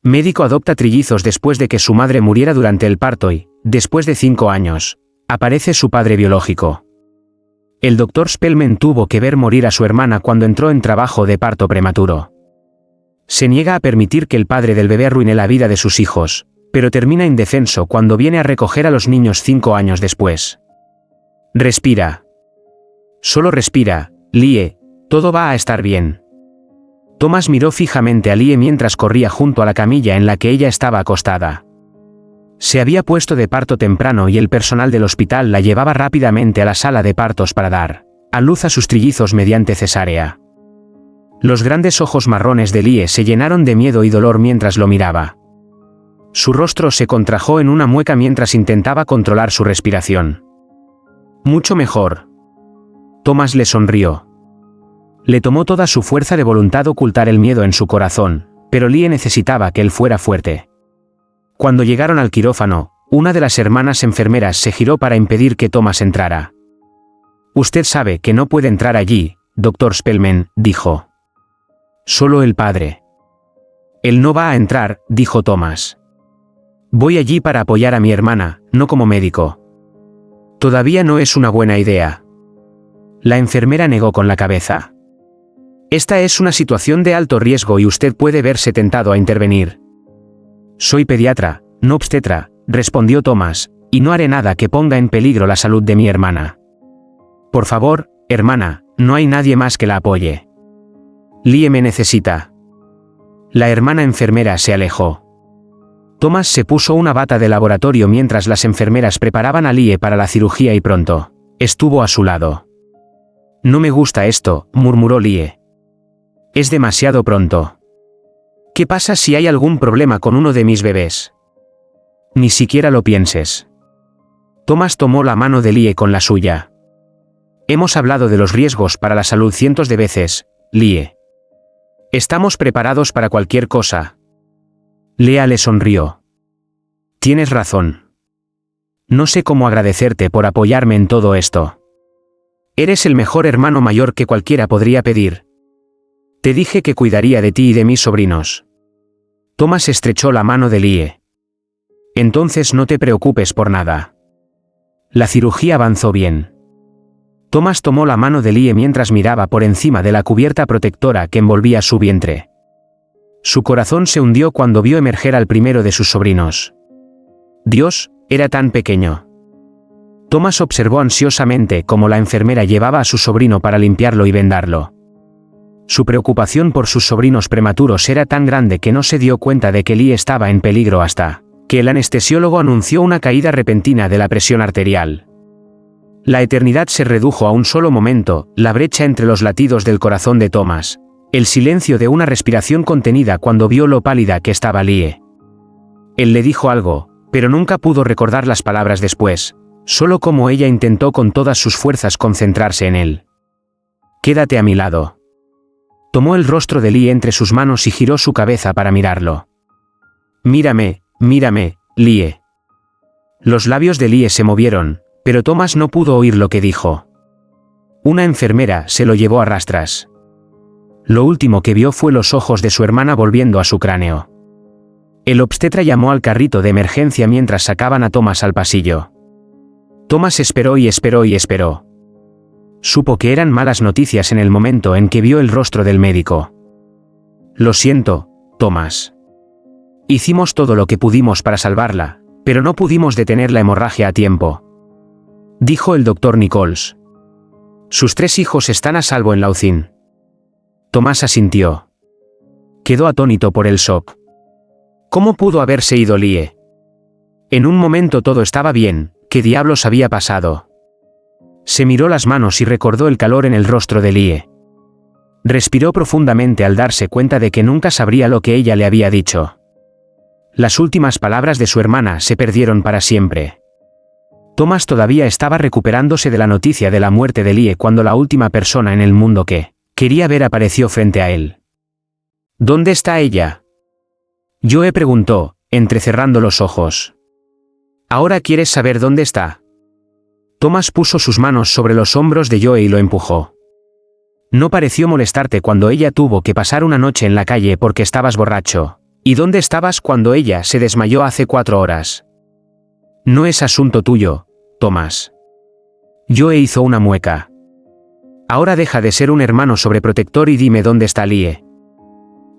Médico adopta trillizos después de que su madre muriera durante el parto y, después de 5 años, aparece su padre biológico. El Dr. Spellman tuvo que ver morir a su hermana cuando entró en trabajo de parto prematuro. Se niega a permitir que el padre del bebé arruine la vida de sus hijos, pero termina indefenso cuando viene a recoger a los niños 5 años después. Respira. Solo respira, Lie, todo va a estar bien. Thomas miró fijamente a Lie mientras corría junto a la camilla en la que ella estaba acostada. Se había puesto de parto temprano y el personal del hospital la llevaba rápidamente a la sala de partos para dar a luz a sus trillizos mediante cesárea. Los grandes ojos marrones de Lie se llenaron de miedo y dolor mientras lo miraba. Su rostro se contrajo en una mueca mientras intentaba controlar su respiración. Mucho mejor. Thomas le sonrió. Le tomó toda su fuerza de voluntad ocultar el miedo en su corazón, pero Lie necesitaba que él fuera fuerte. Cuando llegaron al quirófano, una de las hermanas enfermeras se giró para impedir que Thomas entrara. «Usted sabe que no puede entrar allí, Dr. Spellman», dijo. «Solo el padre». «Él no va a entrar», dijo Thomas. «Voy allí para apoyar a mi hermana, no como médico». «Todavía no es una buena idea». La enfermera negó con la cabeza. «Esta es una situación de alto riesgo y usted puede verse tentado a intervenir». «Soy pediatra, no obstetra», respondió Thomas, «y no haré nada que ponga en peligro la salud de mi hermana». «Por favor, hermana, no hay nadie más que la apoye». «Lie me necesita». La hermana enfermera se alejó. Thomas se puso una bata de laboratorio mientras las enfermeras preparaban a Lie para la cirugía y pronto estuvo a su lado. «No me gusta esto», murmuró Lie. «Es demasiado pronto. ¿Qué pasa si hay algún problema con uno de mis bebés?» «Ni siquiera lo pienses». Thomas tomó la mano de Lie con la suya. «Hemos hablado de los riesgos para la salud cientos de veces, Lie. Estamos preparados para cualquier cosa». Lea le sonrió. «Tienes razón. No sé cómo agradecerte por apoyarme en todo esto. Eres el mejor hermano mayor que cualquiera podría pedir. Te dije que cuidaría de ti y de mis sobrinos». Thomas estrechó la mano de Lie. «Entonces no te preocupes por nada. La cirugía avanzó bien». Thomas tomó la mano de Lie mientras miraba por encima de la cubierta protectora que envolvía su vientre. Su corazón se hundió cuando vio emerger al primero de sus sobrinos. Dios, era tan pequeño. Thomas observó ansiosamente cómo la enfermera llevaba a su sobrino para limpiarlo y vendarlo. Su preocupación por sus sobrinos prematuros era tan grande que no se dio cuenta de que Lie estaba en peligro hasta que el anestesiólogo anunció una caída repentina de la presión arterial. La eternidad se redujo a un solo momento, la brecha entre los latidos del corazón de Thomas, el silencio de una respiración contenida cuando vio lo pálida que estaba Lie. Él le dijo algo, pero nunca pudo recordar las palabras después, solo cómo ella intentó con todas sus fuerzas concentrarse en él. «Quédate a mi lado». Tomó el rostro de Lie entre sus manos y giró su cabeza para mirarlo. «Mírame, mírame, Lie». Los labios de Lie se movieron, pero Thomas no pudo oír lo que dijo. Una enfermera se lo llevó a rastras. Lo último que vio fue los ojos de su hermana volviendo a su cráneo. El obstetra llamó al carrito de emergencia mientras sacaban a Thomas al pasillo. Thomas esperó y esperó y esperó. Supo que eran malas noticias en el momento en que vio el rostro del médico. «Lo siento, Thomas. Hicimos todo lo que pudimos para salvarla, pero no pudimos detener la hemorragia a tiempo», dijo el doctor Nichols. «Sus 3 hijos están a salvo en la UCI». Thomas asintió. Quedó atónito por el shock. ¿Cómo pudo haberse ido Lie? En un momento todo estaba bien, ¿qué diablos había pasado? Se miró las manos y recordó el calor en el rostro de Lie. Respiró profundamente al darse cuenta de que nunca sabría lo que ella le había dicho. Las últimas palabras de su hermana se perdieron para siempre. Thomas todavía estaba recuperándose de la noticia de la muerte de Lie cuando la última persona en el mundo que quería ver apareció frente a él. ¿Dónde está ella?, Joe preguntó, entrecerrando los ojos. ¿Ahora quieres saber dónde está? Thomas puso sus manos sobre los hombros de Joe y lo empujó. No pareció molestarte cuando ella tuvo que pasar una noche en la calle porque estabas borracho, ¿Y dónde estabas cuando ella se desmayó hace 4 horas? No es asunto tuyo, Thomas. Joe hizo una mueca. Ahora deja de ser un hermano sobreprotector y dime dónde está Lie.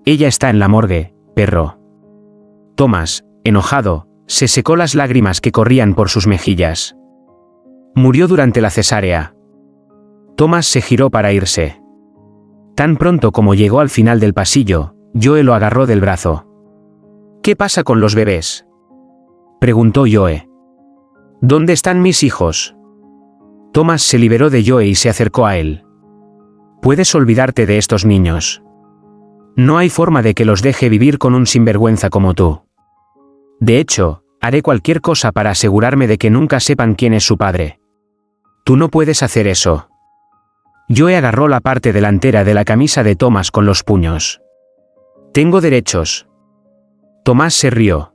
Ella está en la morgue, perro. Thomas, enojado, se secó las lágrimas que corrían por sus mejillas. Murió durante la cesárea. Thomas se giró para irse. Tan pronto como llegó al final del pasillo, Joe lo agarró del brazo. ¿Qué pasa con los bebés?, preguntó Joe. ¿Dónde están mis hijos? Thomas se liberó de Joe y se acercó a él. Puedes olvidarte de estos niños. No hay forma de que los deje vivir con un sinvergüenza como tú. De hecho, haré cualquier cosa para asegurarme de que nunca sepan quién es su padre. Tú no puedes hacer eso. Joe agarró la parte delantera de la camisa de Thomas con los puños. Tengo derechos. Thomas se rió.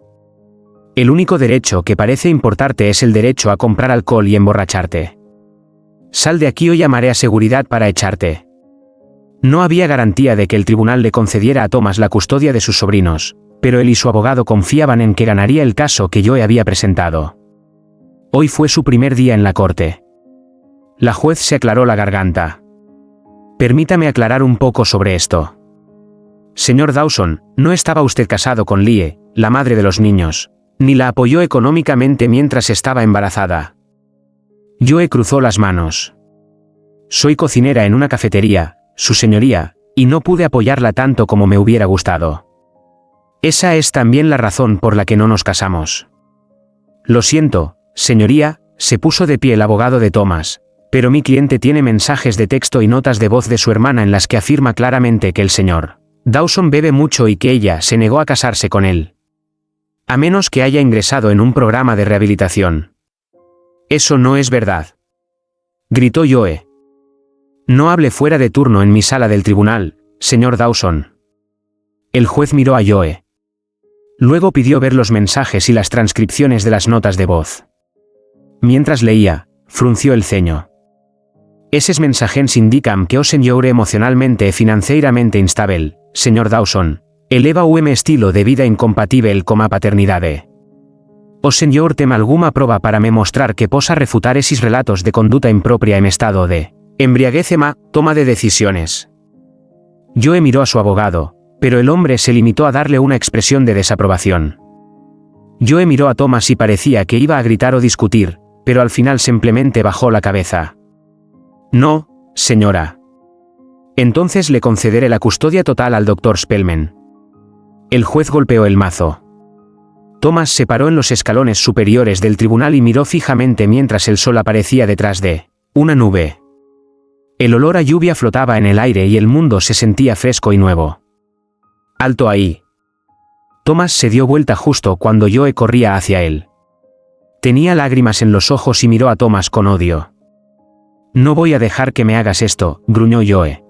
El único derecho que parece importarte es el derecho a comprar alcohol y emborracharte. Sal de aquí o llamaré a seguridad para echarte. No había garantía de que el tribunal le concediera a Thomas la custodia de sus sobrinos, pero él y su abogado confiaban en que ganaría el caso que Joe había presentado. Hoy fue su primer día en la corte. La juez se aclaró la garganta. Permítame aclarar un poco sobre esto. Señor Dawson, no estaba usted casado con Lie, la madre de los niños, ni la apoyó económicamente mientras estaba embarazada. Joe cruzó las manos. Soy cocinera en una cafetería, su señoría, y no pude apoyarla tanto como me hubiera gustado. Esa es también la razón por la que no nos casamos. Lo siento, señoría, se puso de pie el abogado de Thomas, pero mi cliente tiene mensajes de texto y notas de voz de su hermana en las que afirma claramente que el señor Dawson bebe mucho y que ella se negó a casarse con él. A menos que haya ingresado en un programa de rehabilitación. Eso no es verdad. Gritó Joe. No hable fuera de turno en mi sala del tribunal, señor Dawson. El juez miró a Joe. Luego pidió ver los mensajes y las transcripciones de las notas de voz. Mientras leía, frunció el ceño. Esos mensajes indican que o señor emocionalmente y financieramente instável, señor Dawson, eleva un estilo de vida incompatible con la paternidad. O señor tem alguna prueba para me mostrar que posa refutar esos relatos de conducta impropia en estado de embriaguez toma de decisiones. Joe miró a su abogado, pero el hombre se limitó a darle una expresión de desaprobación. Joe miró a Thomas y parecía que iba a gritar o discutir, pero al final simplemente bajó la cabeza. No, señora. Entonces le concederé la custodia total al Dr. Spellman. El juez golpeó el mazo. Thomas se paró en los escalones superiores del tribunal y miró fijamente mientras el sol aparecía detrás de una nube. El olor a lluvia flotaba en el aire y el mundo se sentía fresco y nuevo. ¡Alto ahí! Thomas se dio vuelta justo cuando Joe corría hacia él. Tenía lágrimas en los ojos y miró a Thomas con odio. No voy a dejar que me hagas esto, gruñó Joe.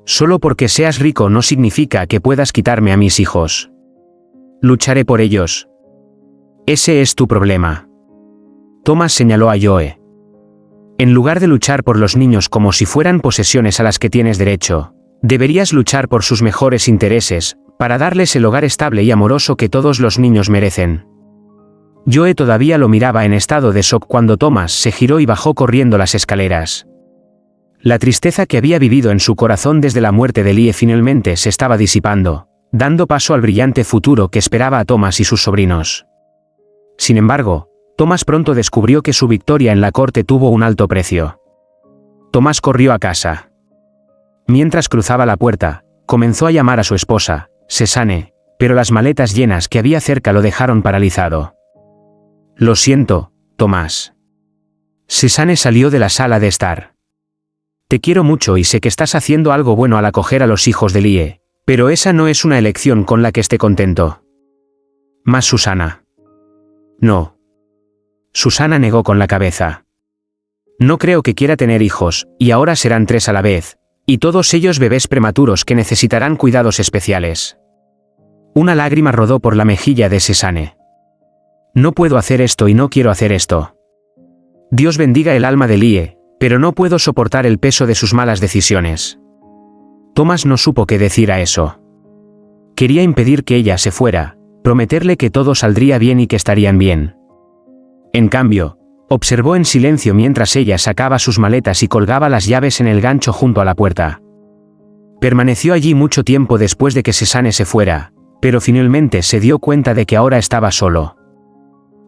Solo porque seas rico no significa que puedas quitarme a mis hijos. Lucharé por ellos. Ese es tu problema. Thomas señaló a Joe. En lugar de luchar por los niños como si fueran posesiones a las que tienes derecho, deberías luchar por sus mejores intereses, para darles el hogar estable y amoroso que todos los niños merecen. Joe todavía lo miraba en estado de shock cuando Thomas se giró y bajó corriendo las escaleras. La tristeza que había vivido en su corazón desde la muerte de Lie finalmente se estaba disipando, dando paso al brillante futuro que esperaba a Thomas y sus sobrinos. Sin embargo, Thomas pronto descubrió que su victoria en la corte tuvo un alto precio. Thomas corrió a casa. Mientras cruzaba la puerta, comenzó a llamar a su esposa, Sesane, pero las maletas llenas que había cerca lo dejaron paralizado. Lo siento, Thomas. Sesane salió de la sala de estar. Te quiero mucho y sé que estás haciendo algo bueno al acoger a los hijos de Lie, pero esa no es una elección con la que esté contento. Más Susana. No. Susana negó con la cabeza. No creo que quiera tener hijos, y ahora serán 3 a la vez, y todos ellos bebés prematuros que necesitarán cuidados especiales. Una lágrima rodó por la mejilla de Sesane. No puedo hacer esto y no quiero hacer esto. Dios bendiga el alma de Lie, pero no puedo soportar el peso de sus malas decisiones. Thomas no supo qué decir a eso. Quería impedir que ella se fuera, prometerle que todo saldría bien y que estarían bien. En cambio, observó en silencio mientras ella sacaba sus maletas y colgaba las llaves en el gancho junto a la puerta. Permaneció allí mucho tiempo después de que Cézanne se fuera, pero finalmente se dio cuenta de que ahora estaba solo.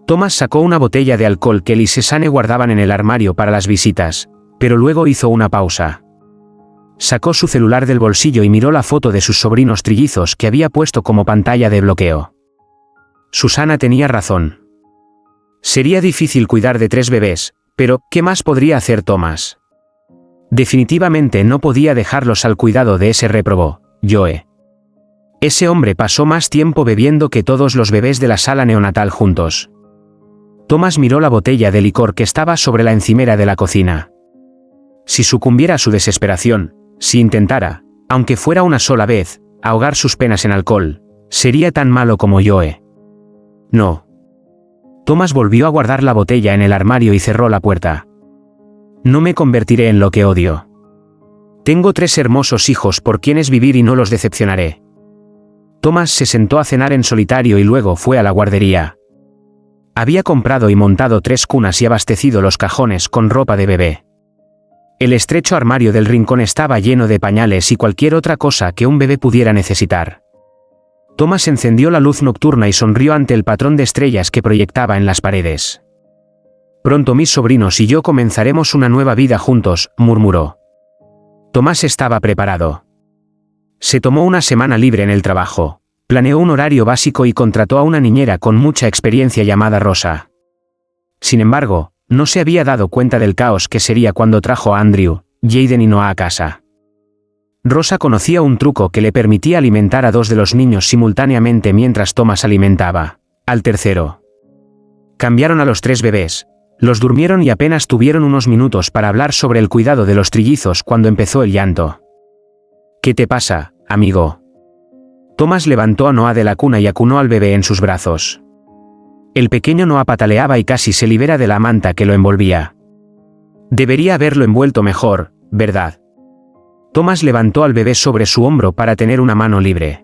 Thomas sacó una botella de alcohol que él y Cézanne guardaban en el armario para las visitas, pero luego hizo una pausa. Sacó su celular del bolsillo y miró la foto de sus sobrinos trillizos que había puesto como pantalla de bloqueo. Susana tenía razón. Sería difícil cuidar de 3 bebés, pero ¿qué más podría hacer Thomas? Definitivamente no podía dejarlos al cuidado de ese réprobo, Joe. Ese hombre pasó más tiempo bebiendo que todos los bebés de la sala neonatal juntos. Thomas miró la botella de licor que estaba sobre la encimera de la cocina. Si sucumbiera a su desesperación, si intentara, aunque fuera una sola vez, ahogar sus penas en alcohol, sería tan malo como Joe. No. Thomas volvió a guardar la botella en el armario y cerró la puerta. No me convertiré en lo que odio. Tengo 3 hermosos hijos por quienes vivir y no los decepcionaré. Thomas se sentó a cenar en solitario y luego fue a la guardería. Había comprado y montado 3 cunas y abastecido los cajones con ropa de bebé. El estrecho armario del rincón estaba lleno de pañales y cualquier otra cosa que un bebé pudiera necesitar. Thomas encendió la luz nocturna y sonrió ante el patrón de estrellas que proyectaba en las paredes. Pronto mis sobrinos y yo comenzaremos una nueva vida juntos, murmuró. Thomas estaba preparado. Se tomó una semana libre en el trabajo, planeó un horario básico y contrató a una niñera con mucha experiencia llamada Rosa. Sin embargo, no se había dado cuenta del caos que sería cuando trajo a Andrew, Jaden y Noah a casa. Rosa conocía un truco que le permitía alimentar a 2 de los niños simultáneamente mientras Thomas alimentaba al tercero. Cambiaron a los 3 bebés, los durmieron y apenas tuvieron unos minutos para hablar sobre el cuidado de los trillizos cuando empezó el llanto. ¿Qué te pasa, amigo? Thomas levantó a Noah de la cuna y acunó al bebé en sus brazos. El pequeño Noah pataleaba y casi se libera de la manta que lo envolvía. Debería haberlo envuelto mejor, ¿verdad? Thomas levantó al bebé sobre su hombro para tener una mano libre.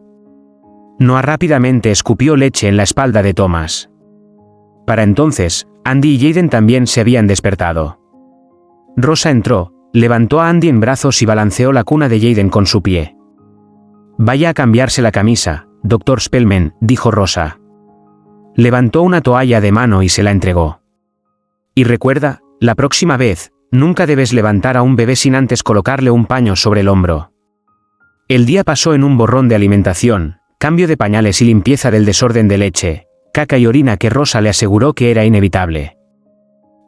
Noah rápidamente escupió leche en la espalda de Thomas. Para entonces, Andy y Jaden también se habían despertado. Rosa entró, levantó a Andy en brazos y balanceó la cuna de Jaden con su pie. Vaya a cambiarse la camisa, Dr. Spellman, dijo Rosa. Levantó una toalla de mano y se la entregó. Y recuerda, la próxima vez, nunca debes levantar a un bebé sin antes colocarle un paño sobre el hombro. El día pasó en un borrón de alimentación, cambio de pañales y limpieza del desorden de leche, caca y orina que Rosa le aseguró que era inevitable.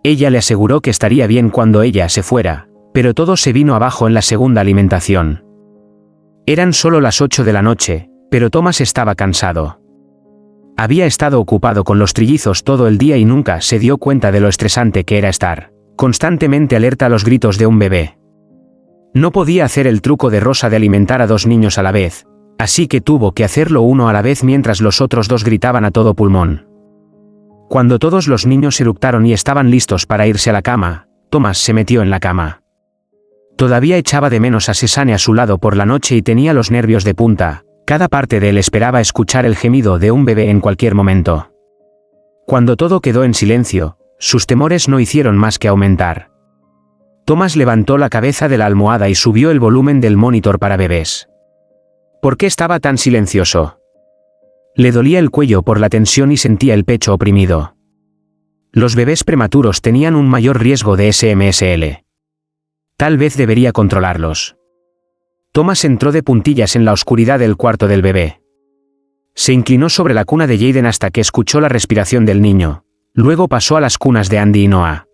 Ella le aseguró que estaría bien cuando ella se fuera, pero todo se vino abajo en la segunda alimentación. Eran solo las 8 de la noche, pero Thomas estaba cansado. Había estado ocupado con los trillizos todo el día y nunca se dio cuenta de lo estresante que era estar constantemente alerta a los gritos de un bebé. No podía hacer el truco de Rosa de alimentar a 2 niños a la vez, así que tuvo que hacerlo uno a la vez mientras los otros 2 gritaban a todo pulmón. Cuando todos los niños eructaron y estaban listos para irse a la cama, Thomas se metió en la cama. Todavía echaba de menos a Cézanne a su lado por la noche y tenía los nervios de punta. Cada parte de él esperaba escuchar el gemido de un bebé en cualquier momento. Cuando todo quedó en silencio, sus temores no hicieron más que aumentar. Thomas levantó la cabeza de la almohada y subió el volumen del monitor para bebés. ¿Por qué estaba tan silencioso? Le dolía el cuello por la tensión y sentía el pecho oprimido. Los bebés prematuros tenían un mayor riesgo de SMSL. Tal vez debería controlarlos. Thomas entró de puntillas en la oscuridad del cuarto del bebé. Se inclinó sobre la cuna de Jaden hasta que escuchó la respiración del niño, luego pasó a las cunas de Andy y Noah.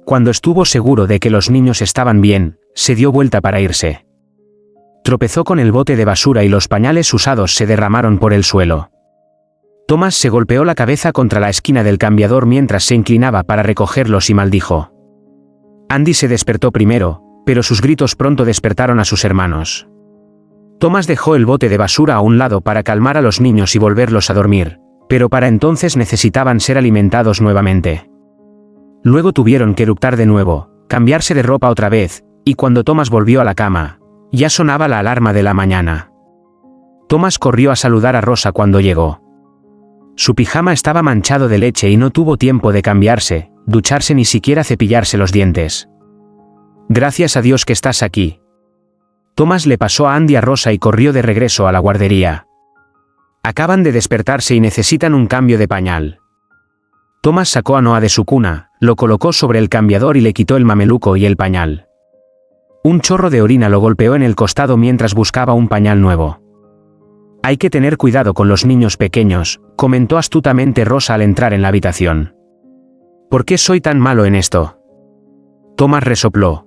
Cuando estuvo seguro de que los niños estaban bien, se dio vuelta para irse. Tropezó con el bote de basura y los pañales usados se derramaron por el suelo. Thomas se golpeó la cabeza contra la esquina del cambiador mientras se inclinaba para recogerlos y maldijo. Andy se despertó primero, pero sus gritos pronto despertaron a sus hermanos. Thomas dejó el bote de basura a un lado para calmar a los niños y volverlos a dormir, pero para entonces necesitaban ser alimentados nuevamente. Luego tuvieron que eructar de nuevo, cambiarse de ropa otra vez, y cuando Thomas volvió a la cama, ya sonaba la alarma de la mañana. Thomas corrió a saludar a Rosa cuando llegó. Su pijama estaba manchado de leche y no tuvo tiempo de cambiarse, ducharse ni siquiera cepillarse los dientes. Gracias a Dios que estás aquí. Thomas le pasó a Andy a Rosa y corrió de regreso a la guardería. Acaban de despertarse y necesitan un cambio de pañal. Thomas sacó a Noah de su cuna, lo colocó sobre el cambiador y le quitó el mameluco y el pañal. Un chorro de orina lo golpeó en el costado mientras buscaba un pañal nuevo. Hay que tener cuidado con los niños pequeños, comentó astutamente Rosa al entrar en la habitación. ¿Por qué soy tan malo en esto? Thomas resopló.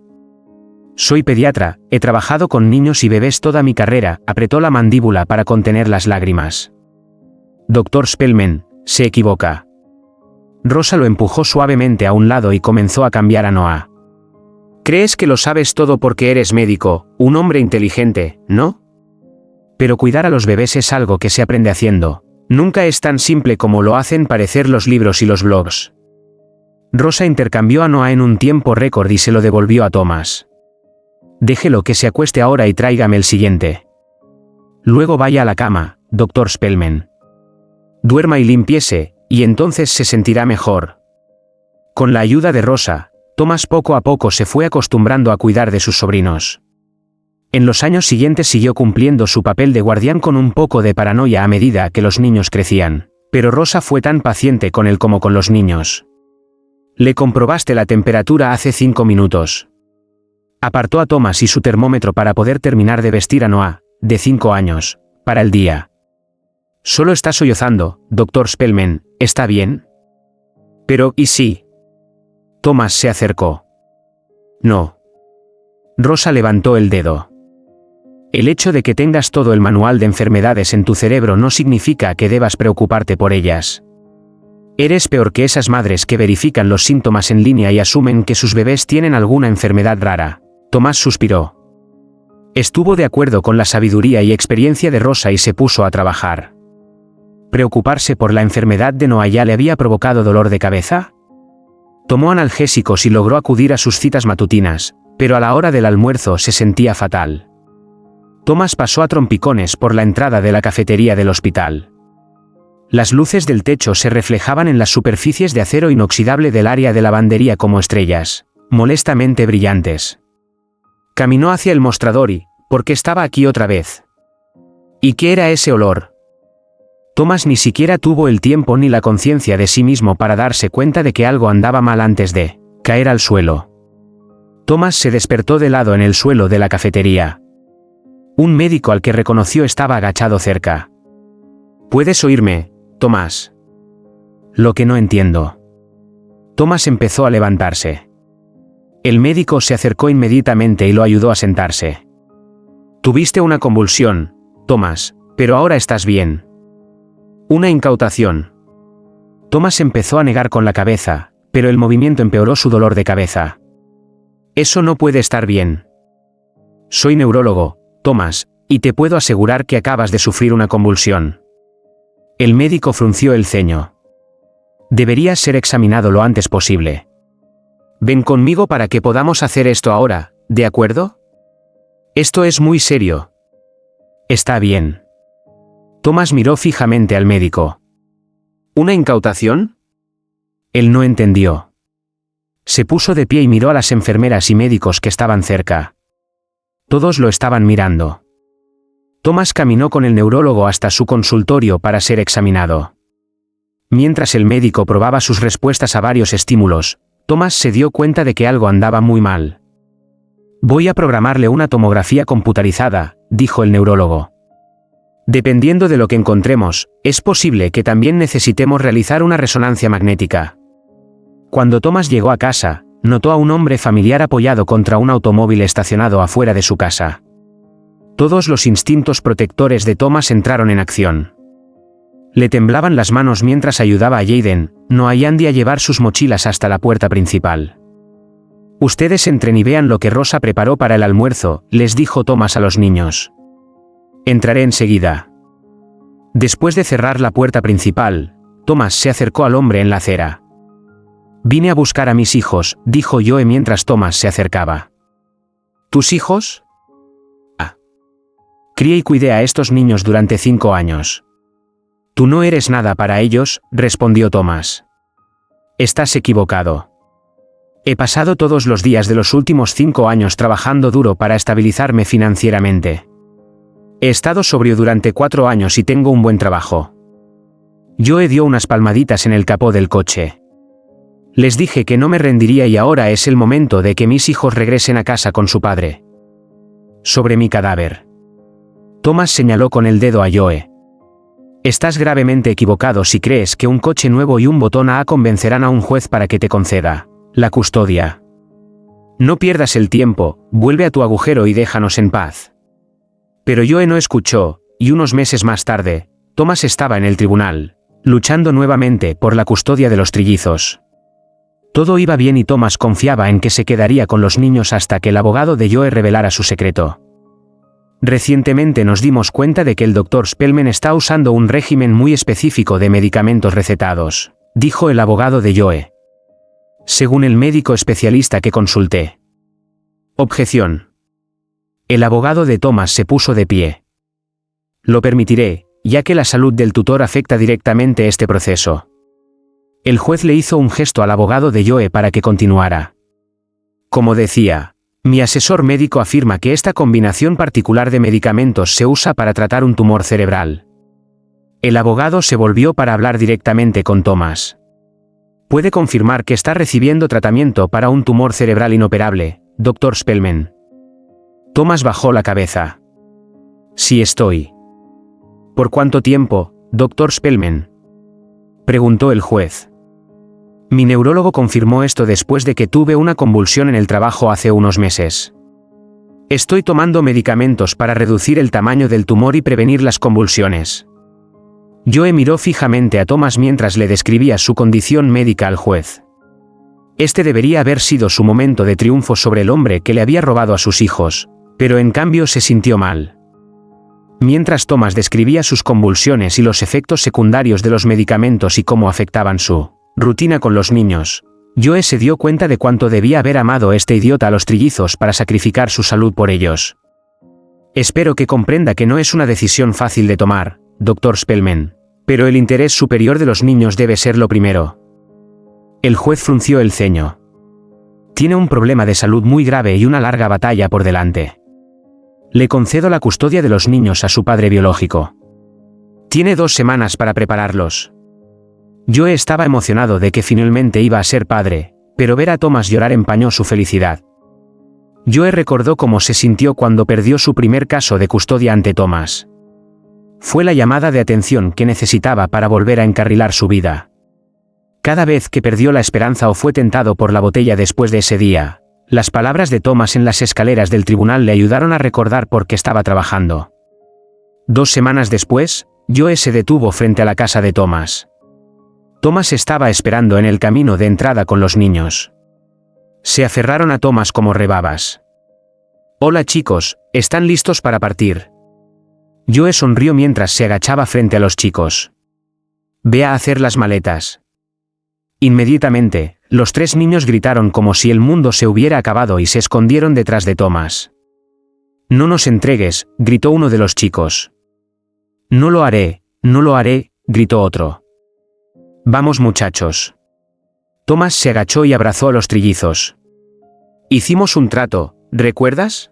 Soy pediatra, he trabajado con niños y bebés toda mi carrera, apretó la mandíbula para contener las lágrimas. Dr. Spellman, se equivoca. Rosa lo empujó suavemente a un lado y comenzó a cambiar a Noah. Crees que lo sabes todo porque eres médico, un hombre inteligente, ¿no? Pero cuidar a los bebés es algo que se aprende haciendo. Nunca es tan simple como lo hacen parecer los libros y los blogs. Rosa intercambió a Noah en un tiempo récord y se lo devolvió a Thomas. Déjelo que se acueste ahora y tráigame el siguiente. Luego vaya a la cama, Dr. Spellman. Duerma y limpiese, y entonces se sentirá mejor. Con la ayuda de Rosa, Thomas poco a poco se fue acostumbrando a cuidar de sus sobrinos. En los años siguientes siguió cumpliendo su papel de guardián con un poco de paranoia a medida que los niños crecían, pero Rosa fue tan paciente con él como con los niños. Le comprobaste la temperatura hace 5 minutos. Apartó a Thomas y su termómetro para poder terminar de vestir a Noah, de 5 años, para el día. Solo está sollozando, Dr. Spellman, ¿está bien? Pero, ¿y sí? Thomas se acercó. No. Rosa levantó el dedo. El hecho de que tengas todo el manual de enfermedades en tu cerebro no significa que debas preocuparte por ellas. Eres peor que esas madres que verifican los síntomas en línea y asumen que sus bebés tienen alguna enfermedad rara. Tomás suspiró. Estuvo de acuerdo con la sabiduría y experiencia de Rosa y se puso a trabajar. ¿Preocuparse por la enfermedad de Noah ya le había provocado dolor de cabeza? Tomó analgésicos y logró acudir a sus citas matutinas, pero a la hora del almuerzo se sentía fatal. Thomas pasó a trompicones por la entrada de la cafetería del hospital. Las luces del techo se reflejaban en las superficies de acero inoxidable del área de lavandería como estrellas, molestamente brillantes. Caminó hacia el mostrador y, ¿por qué estaba aquí otra vez? ¿Y qué era ese olor? Thomas ni siquiera tuvo el tiempo ni la conciencia de sí mismo para darse cuenta de que algo andaba mal antes de caer al suelo. Thomas se despertó de lado en el suelo de la cafetería. Un médico al que reconoció estaba agachado cerca. ¿Puedes oírme, Thomas? Lo que no entiendo. Thomas empezó a levantarse. El médico se acercó inmediatamente y lo ayudó a sentarse. Tuviste una convulsión, Thomas, pero ahora estás bien. Una incautación. Thomas empezó a negar con la cabeza, pero el movimiento empeoró su dolor de cabeza. Eso no puede estar bien. Soy neurólogo, Thomas, y te puedo asegurar que acabas de sufrir una convulsión. El médico frunció el ceño. Deberías ser examinado lo antes posible. Ven conmigo para que podamos hacer esto ahora, ¿de acuerdo? Esto es muy serio. Está bien. Thomas miró fijamente al médico. ¿Una incautación? Él no entendió. Se puso de pie y miró a las enfermeras y médicos que estaban cerca. Todos lo estaban mirando. Thomas caminó con el neurólogo hasta su consultorio para ser examinado. Mientras el médico probaba sus respuestas a varios estímulos, Thomas se dio cuenta de que algo andaba muy mal. Voy a programarle una tomografía computarizada, dijo el neurólogo. Dependiendo de lo que encontremos, es posible que también necesitemos realizar una resonancia magnética. Cuando Thomas llegó a casa, notó a un hombre familiar apoyado contra un automóvil estacionado afuera de su casa. Todos los instintos protectores de Thomas entraron en acción. Le temblaban las manos mientras ayudaba a Jaden, Noah y Andy a llevar sus mochilas hasta la puerta principal. Ustedes entren y vean lo que Rosa preparó para el almuerzo, les dijo Thomas a los niños. Entraré enseguida. Después de cerrar la puerta principal, Thomas se acercó al hombre en la acera. Vine a buscar a mis hijos, dijo Joe mientras Thomas se acercaba. ¿Tus hijos? Crié y cuidé a estos niños durante 5 años. Tú no eres nada para ellos, respondió Thomas. Estás equivocado. He pasado todos los días de los últimos 5 años trabajando duro para estabilizarme financieramente. He estado sobrio durante 4 años y tengo un buen trabajo. Joe dio unas palmaditas en el capó del coche. Les dije que no me rendiría y ahora es el momento de que mis hijos regresen a casa con su padre. Sobre mi cadáver. Thomas señaló con el dedo a Joe. Estás gravemente equivocado si crees que un coche nuevo y un botón A convencerán a un juez para que te conceda la custodia. No pierdas el tiempo, vuelve a tu agujero y déjanos en paz. Pero Joe no escuchó, y unos meses más tarde, Thomas estaba en el tribunal, luchando nuevamente por la custodia de los trillizos. Todo iba bien y Thomas confiaba en que se quedaría con los niños hasta que el abogado de Joe revelara su secreto. Recientemente nos dimos cuenta de que el Dr. Spellman está usando un régimen muy específico de medicamentos recetados, dijo el abogado de Joe. Según el médico especialista que consulté. Objeción. El abogado de Thomas se puso de pie. Lo permitiré, ya que la salud del tutor afecta directamente este proceso. El juez le hizo un gesto al abogado de Joe para que continuara. Como decía, mi asesor médico afirma que esta combinación particular de medicamentos se usa para tratar un tumor cerebral. El abogado se volvió para hablar directamente con Thomas. Puede confirmar que está recibiendo tratamiento para un tumor cerebral inoperable, Dr. Spellman. Thomas bajó la cabeza. Sí estoy. ¿Por cuánto tiempo, Dr. Spellman? Preguntó el juez. Mi neurólogo confirmó esto después de que tuve una convulsión en el trabajo hace unos meses. Estoy tomando medicamentos para reducir el tamaño del tumor y prevenir las convulsiones. Joe miró fijamente a Thomas mientras le describía su condición médica al juez. Este debería haber sido su momento de triunfo sobre el hombre que le había robado a sus hijos, pero en cambio se sintió mal. Mientras Thomas describía sus convulsiones y los efectos secundarios de los medicamentos y cómo afectaban su rutina con los niños, Joe se dio cuenta de cuánto debía haber amado este idiota a los trillizos para sacrificar su salud por ellos. Espero que comprenda que no es una decisión fácil de tomar, Dr. Spellman, pero el interés superior de los niños debe ser lo primero. El juez frunció el ceño. Tiene un problema de salud muy grave y una larga batalla por delante. Le concedo la custodia de los niños a su padre biológico. Tiene 2 semanas para prepararlos. Joe estaba emocionado de que finalmente iba a ser padre, pero ver a Thomas llorar empañó su felicidad. Joe recordó cómo se sintió cuando perdió su primer caso de custodia ante Thomas. Fue la llamada de atención que necesitaba para volver a encarrilar su vida. Cada vez que perdió la esperanza o fue tentado por la botella después de ese día, las palabras de Thomas en las escaleras del tribunal le ayudaron a recordar por qué estaba trabajando. 2 semanas después, Joe se detuvo frente a la casa de Thomas. Thomas estaba esperando en el camino de entrada con los niños. Se aferraron a Thomas como rebabas. Hola chicos, ¿están listos para partir? Joe sonrió mientras se agachaba frente a los chicos. Ve a hacer las maletas. Inmediatamente, los 3 niños gritaron como si el mundo se hubiera acabado y se escondieron detrás de Thomas. No nos entregues, gritó uno de los chicos. No lo haré, gritó otro. Vamos muchachos. Thomas se agachó y abrazó a los trillizos. Hicimos un trato, ¿recuerdas?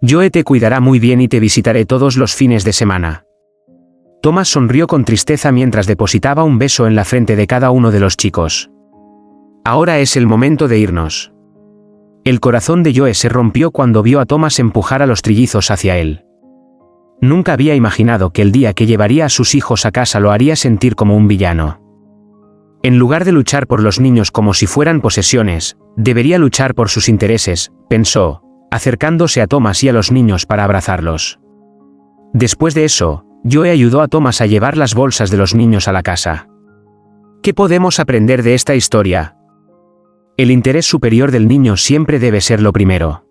Joe te cuidará muy bien y te visitaré todos los fines de semana. Thomas sonrió con tristeza mientras depositaba un beso en la frente de cada uno de los chicos. Ahora es el momento de irnos. El corazón de Joe se rompió cuando vio a Thomas empujar a los trillizos hacia él. Nunca había imaginado que el día que llevaría a sus hijos a casa lo haría sentir como un villano. En lugar de luchar por los niños como si fueran posesiones, debería luchar por sus intereses, pensó, acercándose a Thomas y a los niños para abrazarlos. Después de eso, Joe ayudó a Thomas a llevar las bolsas de los niños a la casa. ¿Qué podemos aprender de esta historia? El interés superior del niño siempre debe ser lo primero.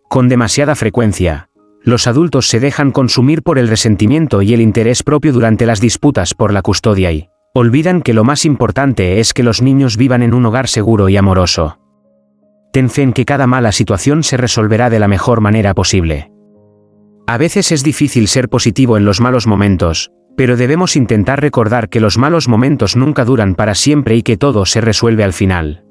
Con demasiada frecuencia, los adultos se dejan consumir por el resentimiento y el interés propio durante las disputas por la custodia y olvidan que lo más importante es que los niños vivan en un hogar seguro y amoroso. Ten fe en que cada mala situación se resolverá de la mejor manera posible. A veces es difícil ser positivo en los malos momentos, pero debemos intentar recordar que los malos momentos nunca duran para siempre y que todo se resuelve al final.